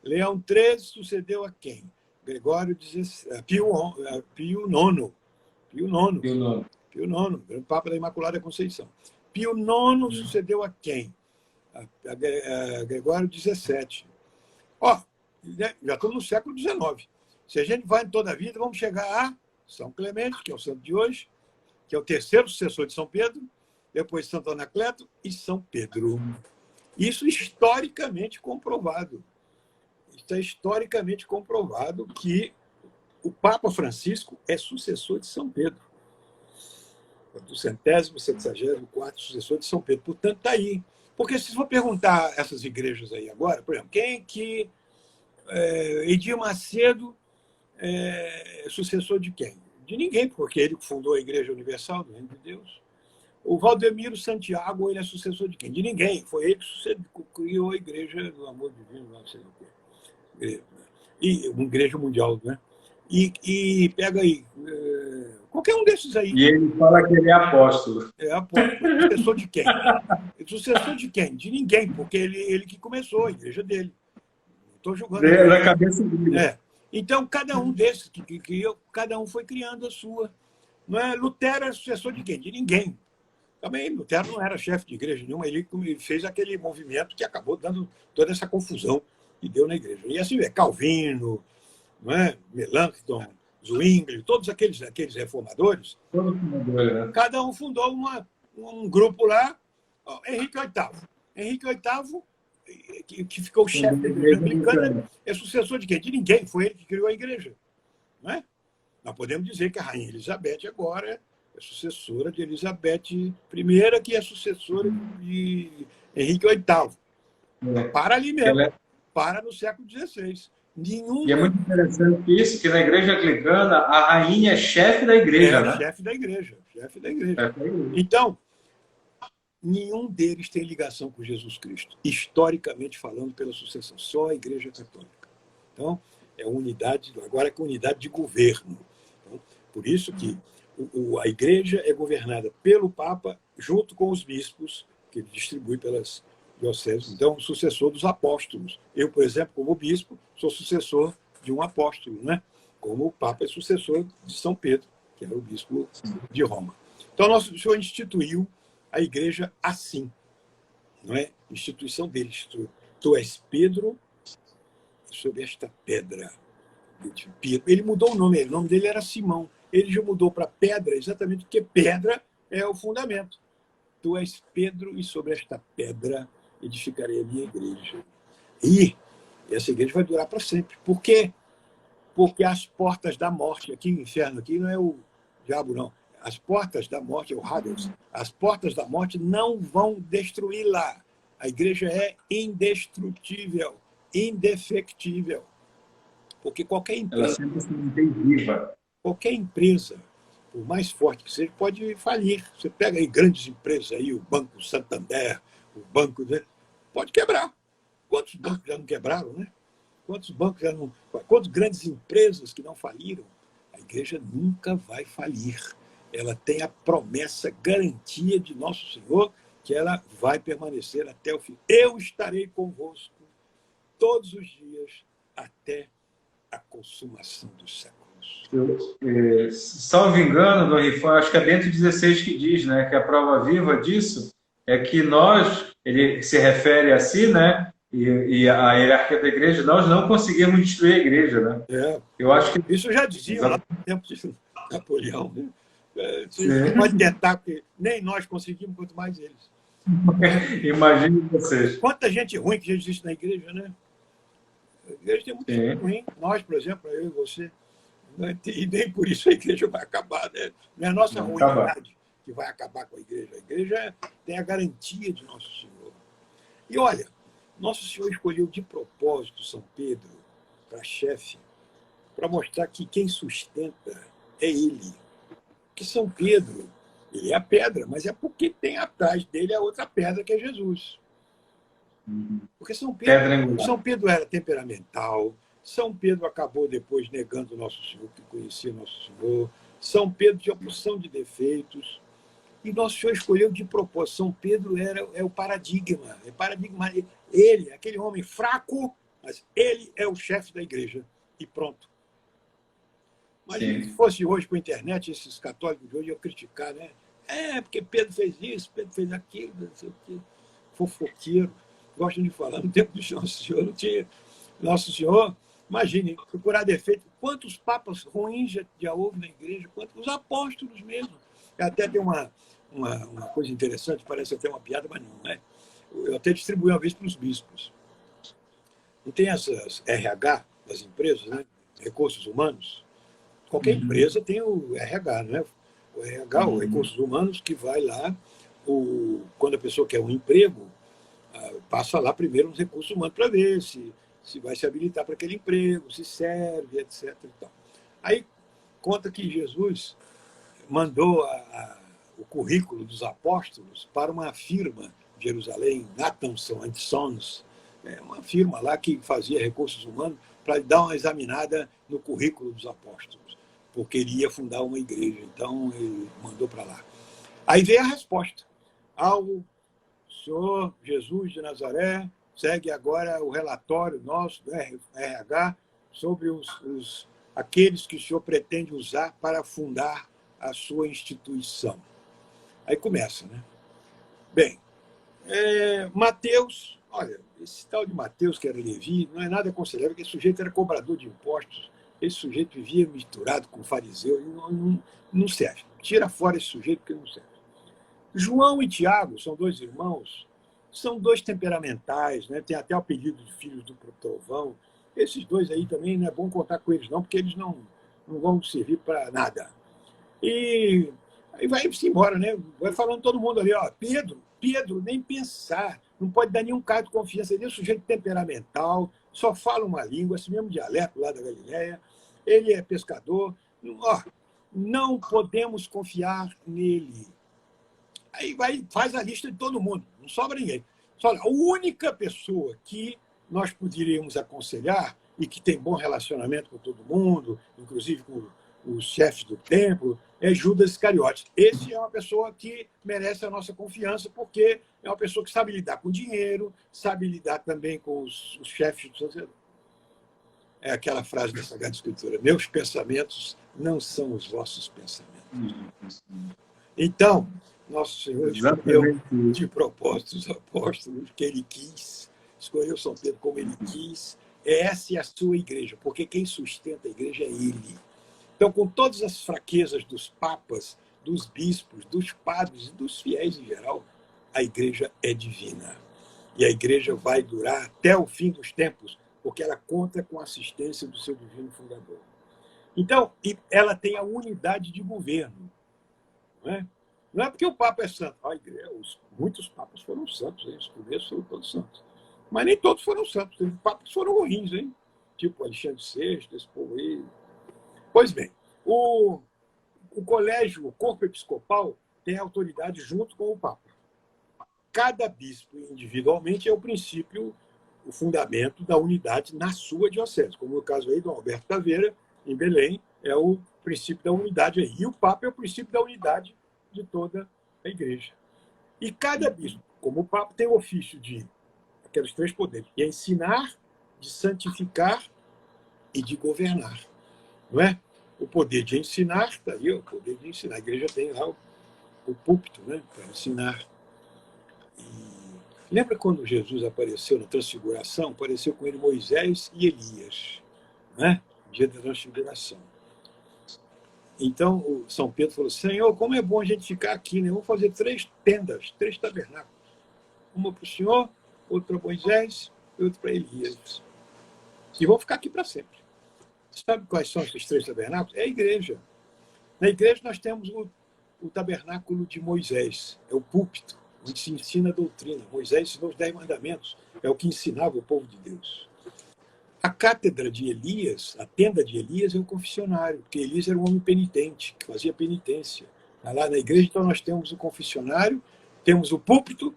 Leão XIII sucedeu a quem? Gregório XVI, Pio IX. Pio IX, grande Papa da Imaculada Conceição. Pio IX sucedeu a quem? A Gregório XVII. Ó, já estou no século XIX. Se a gente vai em toda a vida, vamos chegar a São Clemente, que é o santo de hoje, que é o terceiro sucessor de São Pedro, depois Santo Anacleto e São Pedro. Isso historicamente comprovado. Está historicamente comprovado que o Papa Francisco é sucessor de São Pedro. Do 164º sucessor de São Pedro. Portanto, está aí. Porque se for perguntar essas igrejas aí agora, por exemplo, quem que Edir Macedo é sucessor de quem? De ninguém, porque ele fundou a Igreja Universal do Reino de Deus. O Valdemiro Santiago, ele é sucessor de quem? De ninguém. Foi ele que criou a Igreja do Amor Divino, não sei o quê. E uma Igreja Mundial, né? E pega aí, qualquer um desses aí. E ele fala que ele é apóstolo. É apóstolo. Sucessor de quem? Sucessor de quem? De ninguém, porque ele que começou a igreja dele. Estou julgando. Na cabeça dele. Então, cada um desses que criou, cada um foi criando a sua. Não é? Lutero era sucessor de quem? De ninguém. Também Lutero não era chefe de igreja nenhuma, ele fez aquele movimento que acabou dando toda essa confusão que deu na igreja. E assim, Calvino, não é? Melanchthon, Zwingli, todos aqueles reformadores, cada um fundou um grupo lá, Henrique VIII. Henrique VIII, que ficou chefe da igreja anglicana, é sucessor de quem? De ninguém, foi ele que criou a igreja. Não é? Nós podemos dizer que a rainha Elizabeth agora é sucessora de Elizabeth I, que é sucessora de Henrique VIII. Para ali mesmo, para no século XVI. E é muito interessante isso, que na igreja anglicana a rainha é chefe da igreja, né? Chefe da igreja. Então, nenhum deles tem ligação com Jesus Cristo, historicamente falando, pela sucessão. Só a Igreja Católica. Então, é unidade, agora é com unidade de governo. Então, por isso que a igreja é governada pelo Papa, junto com os bispos, que ele distribui pelas dioceses. Então, sucessor dos apóstolos. Eu, por exemplo, como bispo, sou sucessor de um apóstolo, né? Como o Papa é sucessor de São Pedro, que era o bispo de Roma. Então, nosso Senhor instituiu a igreja assim, não é? Instituição dele. Tu és Pedro, sobre esta pedra. Ele mudou o nome dele era Simão. Ele já mudou para pedra exatamente porque pedra é o fundamento. Tu és Pedro e sobre esta pedra edificarei a minha igreja. E essa igreja vai durar para sempre. Por quê? Porque as portas da morte, aqui no inferno, aqui não é o diabo, não. As portas da morte, é o Hades, as portas da morte não vão destruí-la. A igreja é indestrutível, indefectível. Porque qualquer empresa... Ela sempre se mantém viva. Qualquer empresa, por mais forte que seja, pode falir. Você pega aí grandes empresas, aí, o Banco Santander, o Banco... Pode quebrar. Quantos bancos já não quebraram, né? Quantos bancos já não... Quantas grandes empresas que não faliram? A igreja nunca vai falir. Ela tem a promessa, garantia de Nosso Senhor, que ela vai permanecer até o fim. Eu estarei convosco todos os dias até a consumação dos séculos. Salvo engano, Dom Rifão, acho que é Bento XVI que diz, né, que a prova viva disso é que nós, ele se refere a si, né, e a hierarquia da igreja, nós não conseguimos destruir a igreja, né? Eu acho que isso já dizia lá no tempo de Napoleão, né? Você pode tentar, porque nem nós conseguimos, quanto mais eles. Imagine vocês. Quanta gente ruim que já existe na igreja, né? A igreja tem muita gente ruim. Nós, por exemplo, eu e você. E nem por isso a igreja vai acabar, né? Não é a nossa ruindade que vai acabar com a igreja. A igreja tem a garantia de Nosso Senhor. E olha, Nosso Senhor escolheu de propósito São Pedro para chefe, para mostrar que quem sustenta é ele. Que São Pedro, ele é a pedra, mas é porque tem atrás dele a outra pedra, que é Jesus. Porque São Pedro era temperamental, São Pedro acabou depois negando Nosso Senhor, que conhecia Nosso Senhor, São Pedro tinha uma porção de defeitos, e Nosso Senhor escolheu de propósito. São Pedro é o paradigma, ele, aquele homem fraco, mas ele é o chefe da igreja. E pronto. Imagina Sim. se fosse hoje com a internet, esses católicos de hoje iam criticar, né? Porque Pedro fez isso, Pedro fez aquilo, não sei o quê. Fofoqueiro. Gostam de falar, no tempo do Nosso Senhor não tinha. Nosso Senhor, imagine, procurar defeito. Quantos papas ruins já houve na igreja? Quantos? Os apóstolos mesmo. Até tem uma coisa interessante, parece até uma piada, mas não é. Eu até distribuí uma vez para os bispos. Não tem essas RH das empresas, né? Recursos humanos? Qualquer empresa tem o RH, né? O RH, o Recursos Humanos, que vai lá, quando a pessoa quer um emprego, passa lá primeiro nos recursos humanos para ver se vai se habilitar para aquele emprego, se serve, etc. E tal. Aí conta que Jesus mandou o currículo dos apóstolos para uma firma de Jerusalém, Nathanson & Sons, uma firma lá que fazia recursos humanos, para dar uma examinada no currículo dos apóstolos, porque ele ia fundar uma igreja, então ele mandou para lá. Aí veio a resposta. Ao Senhor Jesus de Nazaré, segue agora o relatório nosso do RH sobre aqueles que o senhor pretende usar para fundar a sua instituição. Aí começa, né? Bem, Mateus, olha, esse tal de Mateus, que era Levi, não é nada aconselhável, porque esse sujeito era cobrador de impostos, esse sujeito vivia misturado com fariseu, não serve. Tira fora esse sujeito, porque não serve. João e Tiago são dois irmãos, são dois temperamentais, né? Tem até o apelido de filhos do trovão. Esses dois aí também não é bom contar com eles, não, porque eles não vão servir para nada. E aí vai-se embora, né? Vai falando todo mundo ali, ó, Pedro, nem pensar, não pode dar nenhum caso de confiança. Ele é um sujeito temperamental, só fala uma língua, esse mesmo dialeto lá da Galileia, ele é pescador, ó, não podemos confiar nele. Aí faz a lista de todo mundo, não sobra ninguém. Só a única pessoa que nós poderíamos aconselhar e que tem bom relacionamento com todo mundo, inclusive com os chefes do templo, é Judas Iscariotes. Esse é uma pessoa que merece a nossa confiança, porque é uma pessoa que sabe lidar com dinheiro, sabe lidar também com os chefes do sacerdote. É aquela frase da Sagrada Escritura: meus pensamentos não são os vossos pensamentos. Então, nosso Senhor escolheu de propósito os apóstolos que ele quis, escolheu São Pedro como ele quis. Essa é a sua igreja, porque quem sustenta a igreja é ele. Então, com todas as fraquezas dos papas, dos bispos, dos padres e dos fiéis em geral, a igreja é divina. E a igreja vai durar até o fim dos tempos, porque ela conta com a assistência do seu divino fundador. Então, ela tem a unidade de governo. Não é? Não é porque o Papa é santo. Muitos papas foram santos, hein? Os primeiros foram todos santos. Mas nem todos foram santos. Teve papas que foram ruins, hein? Tipo Alexandre VI, esse povo aí. Pois bem, o colégio, o corpo episcopal, tem autoridade junto com o Papa. Cada bispo, individualmente, é o princípio, o fundamento da unidade na sua diocese. Como no caso aí do Alberto Taveira, em Belém, é o princípio da unidade aí. E o Papa é o princípio da unidade de toda a igreja. E cada bispo, como o Papa, tem o ofício de aqueles três poderes: de ensinar, de santificar e de governar. Não é? O poder de ensinar, está aí, o poder de ensinar. A igreja tem lá o púlpito, né, para ensinar. E lembra quando Jesus apareceu na Transfiguração? Apareceu com ele Moisés e Elias, né? Dia da Transfiguração. Então, o São Pedro falou: Senhor, como é bom a gente ficar aqui, né? Vamos fazer 3 tendas, 3 tabernáculos. Uma para o Senhor, outra para Moisés e outra para Elias. E vamos ficar aqui para sempre. Sabe quais são esses 3 tabernáculos? É a igreja. Na igreja nós temos o tabernáculo de Moisés, é o púlpito, onde se ensina a doutrina. Moisés ensinou os 10 mandamentos, é o que ensinava o povo de Deus. A cátedra de Elias, a tenda de Elias, é o confessionário, porque Elias era um homem penitente, que fazia penitência. Lá na igreja, então, nós temos o confessionário, temos o púlpito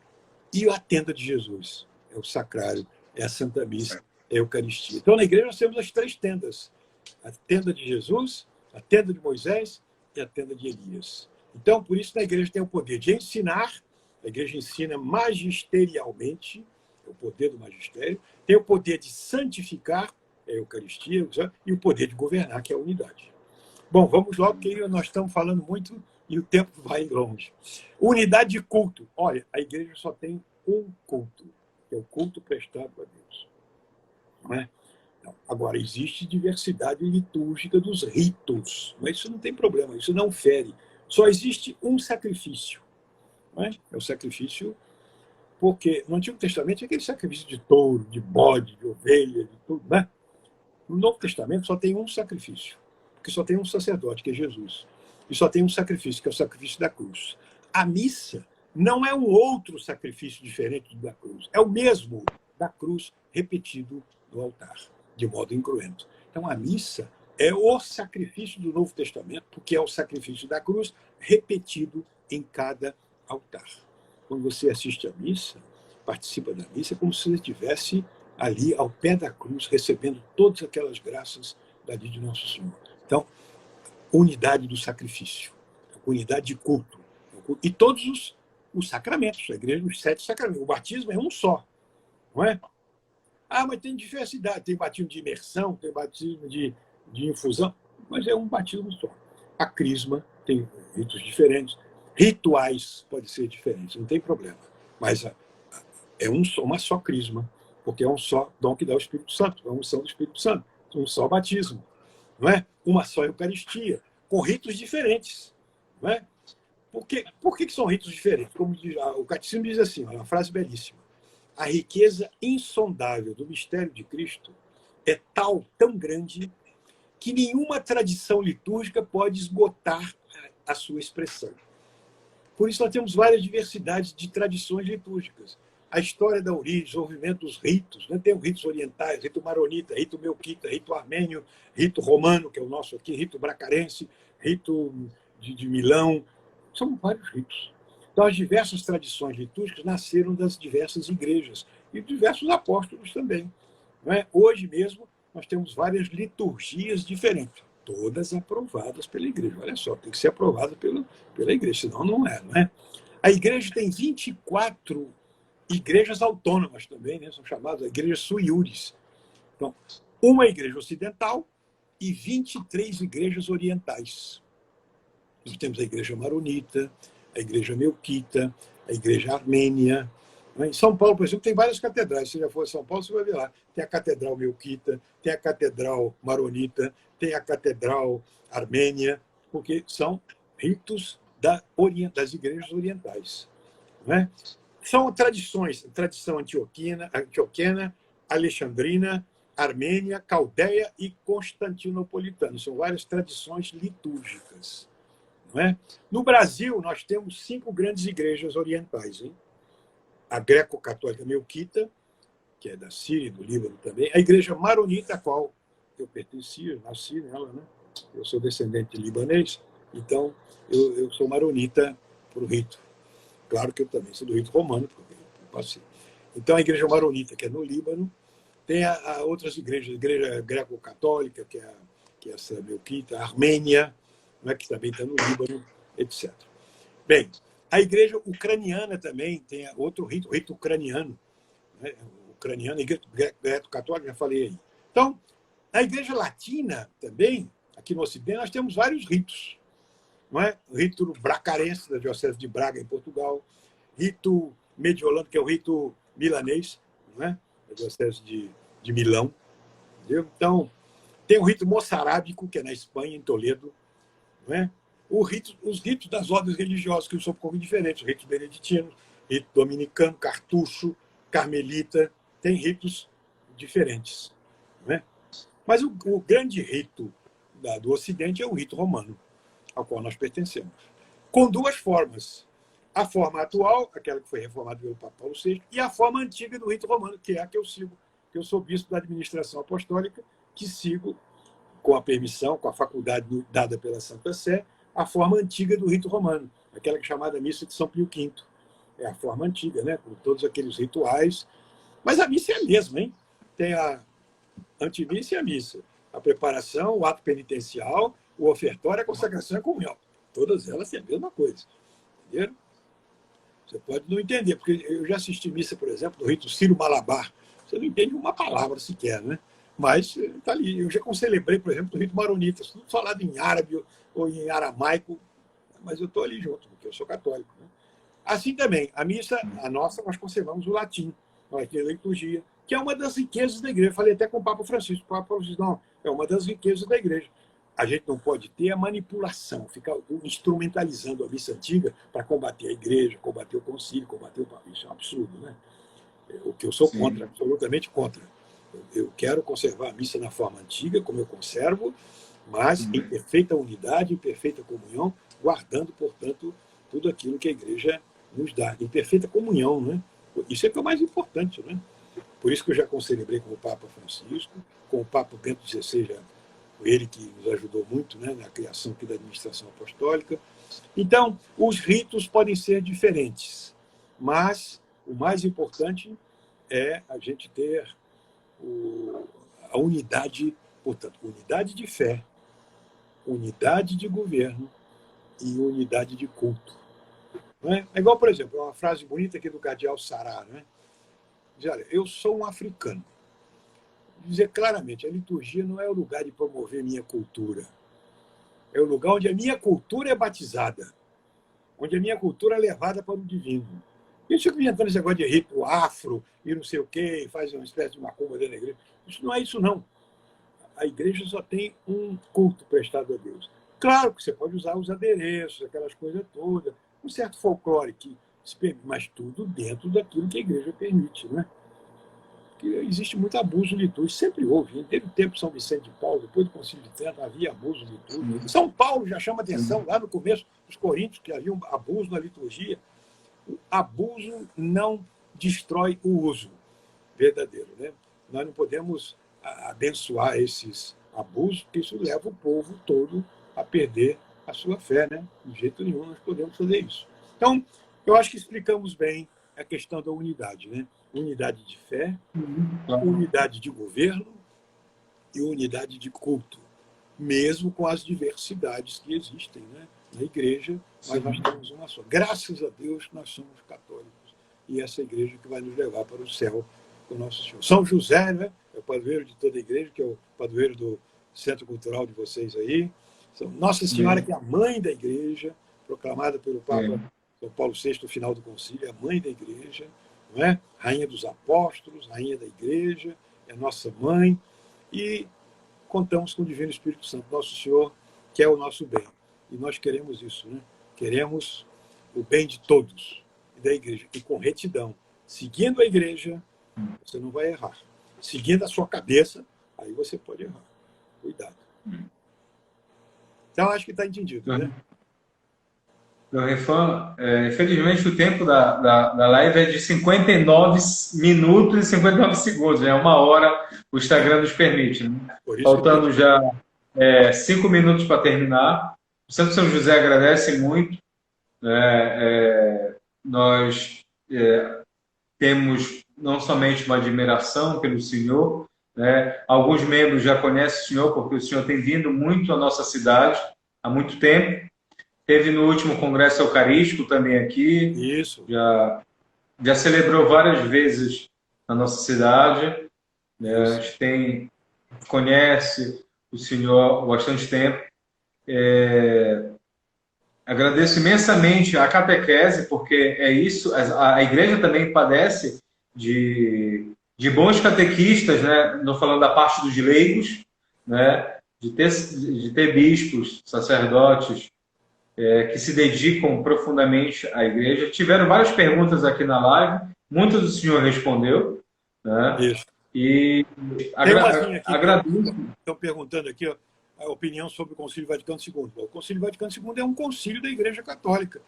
e a tenda de Jesus. É o sacrário, é a Santa Missa, é a Eucaristia. Então, na igreja, nós temos as 3 tendas. A tenda de Jesus, a tenda de Moisés e a tenda de Elias. Então, por isso, na igreja tem o poder de ensinar, a igreja ensina magisterialmente, é o poder do magistério, tem o poder de santificar, é a Eucaristia, e o poder de governar, que é a unidade. Bom, vamos logo, porque nós estamos falando muito e o tempo vai longe. Unidade de culto. Olha, a igreja só tem um culto, que é o culto prestado a Deus. Não é? Não. Agora, existe diversidade litúrgica dos ritos, mas isso não tem problema, isso não fere. Só existe um sacrifício. Não é? É o sacrifício, porque no Antigo Testamento é aquele sacrifício de touro, de bode, de ovelha, de tudo. Né? No Novo Testamento só tem um sacrifício, porque só tem um sacerdote, que é Jesus. E só tem um sacrifício, que é o sacrifício da cruz. A missa não é um outro sacrifício diferente da cruz. É o mesmo da cruz repetido no altar, de modo incruento. Então, a missa é o sacrifício do Novo Testamento, porque é o sacrifício da cruz repetido em cada altar. Quando você assiste à missa, participa da missa, é como se você estivesse ali ao pé da cruz, recebendo todas aquelas graças dali de Nosso Senhor. Então, unidade do sacrifício, unidade de culto. E todos os sacramentos, a igreja, os 7 sacramentos. O batismo é um só, não é? Ah, mas tem diversidade. Tem batismo de imersão, tem batismo de infusão, mas é um batismo só. A crisma tem ritos diferentes, rituais podem ser diferentes, não tem problema. Mas é uma só crisma, porque é um só dom que dá o Espírito Santo, é uma unção do Espírito Santo, um só batismo. Não é? Uma só Eucaristia, com ritos diferentes. Não é? Por que são ritos diferentes? Como diz, o Catecismo diz assim, uma frase belíssima: a riqueza insondável do mistério de Cristo é tão grande, que nenhuma tradição litúrgica pode esgotar a sua expressão. Por isso nós temos várias diversidades de tradições litúrgicas. A história da origem, desenvolvimento dos ritos, né? Tem ritos orientais, rito maronita, rito melquita, rito armênio, rito romano, que é o nosso aqui, rito bracarense, rito de Milão. São vários ritos. Então, as diversas tradições litúrgicas nasceram das diversas igrejas e diversos apóstolos também. Não é? Hoje mesmo, nós temos várias liturgias diferentes, todas aprovadas pela igreja. Olha só, tem que ser aprovada pela igreja, senão não é, não é? A igreja tem 24 igrejas autônomas também, né? São chamadas igrejas sui iuris. Então, uma igreja ocidental e 23 igrejas orientais. Nós temos a igreja maronita, a igreja melquita, a igreja armênia. Em São Paulo, por exemplo, tem várias catedrais. Se você já for a São Paulo, você vai ver lá. Tem a catedral melquita, tem a catedral maronita, tem a catedral armênia, porque são ritos das igrejas orientais. Não é? São tradições, tradição antioquena, alexandrina, armênia, caldeia e constantinopolitana. São várias tradições litúrgicas. Não é? No Brasil, nós temos 5 grandes igrejas orientais. Hein? A greco-católica melquita, que é da Síria e do Líbano também. A igreja maronita, a qual eu pertencia, nasci nela. Né? Eu sou descendente de libanês, então eu sou maronita por rito. Claro que eu também sou do rito romano, porque eu passei. Então, a igreja maronita, que é no Líbano, tem outras igrejas, a igreja greco-católica, que é essa melquita, a armênia, né, que também está no Líbano, etc. Bem, a igreja ucraniana também tem outro rito, o rito ucraniano. Né, ucraniano, a igreja greco-católica, já falei aí. Então, na igreja latina também, aqui no Ocidente, nós temos vários ritos. Não é? O rito bracarense, da Diocese de Braga, em Portugal, rito mediolano, que é o rito milanês, não é? Da Diocese de Milão. Entendeu? Então, tem o rito moçarábico, que é na Espanha, em Toledo. Não é? Os ritos das ordens religiosas, que são um pouco diferentes. O rito beneditino, rito dominicano, cartucho, carmelita. Tem ritos diferentes. Não é? Mas o grande rito do Ocidente é o rito romano, ao qual nós pertencemos, com 2 formas. A forma atual, aquela que foi reformada pelo Papa Paulo VI, e a forma antiga do rito romano, que é a que eu sigo, que eu sou bispo da administração apostólica, que sigo, com a permissão, com a faculdade dada pela Santa Sé, a forma antiga do rito romano, aquela que é chamada Missa de São Pio V. É a forma antiga, né? Com todos aqueles rituais. Mas a missa é a mesma, hein? Tem a antimissa e a missa. A preparação, o ato penitencial, o ofertório, a consagração e a comunhão. Todas elas têm a mesma coisa. Entenderam? Você pode não entender, porque eu já assisti missa, por exemplo, do rito Sírio-Malabar. Você não entende uma palavra sequer, né? Mas está ali. Eu já celebrei, por exemplo, do rito Maronita, tudo falado em árabe ou em aramaico, mas eu estou ali junto, porque eu sou católico. Né? Assim também, a missa, a nossa, nós conservamos o latim, nós temos a liturgia, que é uma das riquezas da igreja. Eu falei até com o Papa Francisco. O Papa Francisco, não, é uma das riquezas da igreja. A gente não pode ter a manipulação, ficar instrumentalizando a missa antiga para combater a igreja, combater o concílio, combater o Papa. Isso é um absurdo, né? O que eu sou contra, absolutamente contra. Eu quero conservar a missa na forma antiga, como eu conservo, mas em perfeita unidade, em perfeita comunhão, guardando, portanto, tudo aquilo que a igreja nos dá. Em perfeita comunhão, né? Isso é que é o mais importante, né? Por isso que eu já concelebrei com o Papa Francisco, com o Papa Bento XVI, ele que nos ajudou muito, né, na criação aqui da administração apostólica. Então, os ritos podem ser diferentes, mas o mais importante é a gente ter a unidade, portanto, unidade de fé, unidade de governo e unidade de culto. Não é? É igual, por exemplo, uma frase bonita aqui do cardeal Sará, né? Diz, olha, eu sou um africano. Dizer claramente, a liturgia não é o lugar de promover minha cultura. É o lugar onde a minha cultura é batizada, onde a minha cultura é levada para o divino. E eu fico inventando esse negócio de rito afro e não sei o quê, faz uma espécie de macumba dentro da igreja. Isso não é isso, não. A igreja só tem um culto prestado a Deus. Claro que você pode usar os adereços, aquelas coisas todas, um certo folclore que se permite, mas tudo dentro daquilo que a igreja permite, né? Porque existe muito abuso litúrgico, sempre houve. Teve o tempo de São Vicente de Paulo, depois do Concílio de Trento, havia abuso litúrgico. São Paulo já chama atenção, lá no começo dos Coríntios, que havia um abuso na liturgia. O abuso não destrói o uso verdadeiro, né? Nós não podemos abençoar esses abusos, porque isso leva o povo todo a perder a sua fé, né? De jeito nenhum nós podemos fazer isso. Então, eu acho que explicamos bem a questão da unidade, né? Unidade de fé, unidade de governo e unidade de culto, mesmo com as diversidades que existem, né? Na igreja, mas nós temos uma só. Graças a Deus nós somos católicos e essa igreja que vai nos levar para o céu com o nosso Senhor. São José, né? É o padroeiro de toda a igreja, que é o padroeiro do Centro Cultural de vocês aí. Nossa Senhora, que é a mãe da igreja, proclamada pelo Papa São Paulo VI no final do concílio, é a mãe da igreja, não é? Rainha dos apóstolos, rainha da igreja, é nossa mãe, e contamos com o Divino Espírito Santo, nosso Senhor, que é o nosso bem. E nós queremos isso, né? Queremos o bem de todos e da igreja, e com retidão. Seguindo a igreja, você não vai errar. Seguindo a sua cabeça, aí você pode errar. Cuidado. Então, acho que está entendido, né? Refan, infelizmente o tempo da live é de 59 minutos e 59 segundos, é 1 hora, o Instagram nos permite. Né? Faltando já 5 minutos para terminar. O Santo São José agradece muito. Nós temos não somente uma admiração pelo Senhor, né? Alguns membros já conhecem o Senhor, porque o Senhor tem vindo muito à nossa cidade há muito tempo. Teve no último congresso eucarístico também aqui. Isso. Já celebrou várias vezes na nossa cidade. Né? A gente conhece o Senhor há bastante tempo. Agradeço imensamente a catequese, porque é isso. A igreja também padece de bons catequistas, né? Não falando da parte dos leigos, né? De ter bispos, sacerdotes, que se dedicam profundamente à igreja. Tiveram várias perguntas aqui na live, muitas o senhor respondeu, né? Isso. E agradeço. Estão perguntando aqui, ó, a opinião sobre o Concílio Vaticano II. O Concílio Vaticano II é um concílio da Igreja Católica.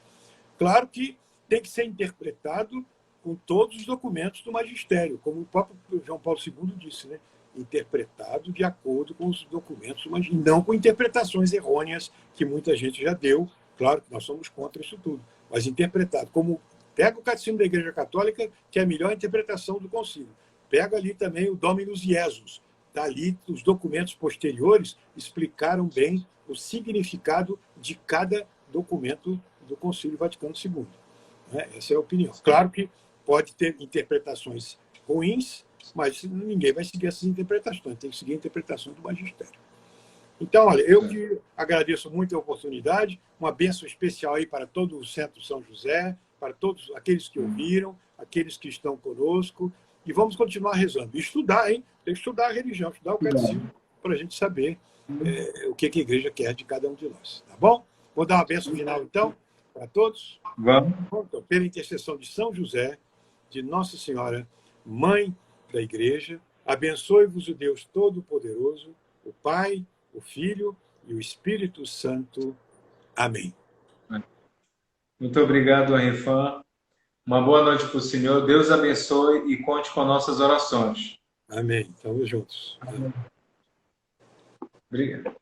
Claro que tem que ser interpretado com todos os documentos do magistério, como o próprio João Paulo II disse, né? Interpretado de acordo com os documentos, mas não com interpretações errôneas que muita gente já deu. Claro que nós somos contra isso tudo, mas interpretado como... Pega o Catecismo da Igreja Católica, que é a melhor interpretação do concílio. Pega ali também o Dominus Iesus. Tá ali, os documentos posteriores explicaram bem o significado de cada documento do Concílio Vaticano II. Né? Essa é a opinião. Claro que pode ter interpretações ruins, mas ninguém vai seguir essas interpretações, tem que seguir a interpretação do magistério. Então, olha, eu que agradeço muito a oportunidade, uma bênção especial aí para todo o Centro São José, para todos aqueles que ouviram, aqueles que estão conosco, e vamos continuar rezando. E estudar, hein? Tem que estudar a religião, estudar o catecismo, para a gente saber o que a igreja quer de cada um de nós. Tá bom? Vou dar uma bênção final, então, para todos. Vamos. Então, pela intercessão de São José, de Nossa Senhora, Mãe da Igreja, abençoe-vos o Deus Todo-Poderoso, o Pai, o Filho e o Espírito Santo. Amém. Muito obrigado, Arifan. Uma boa noite para o senhor. Deus abençoe e conte com nossas orações. Amém. Estamos juntos. Obrigado.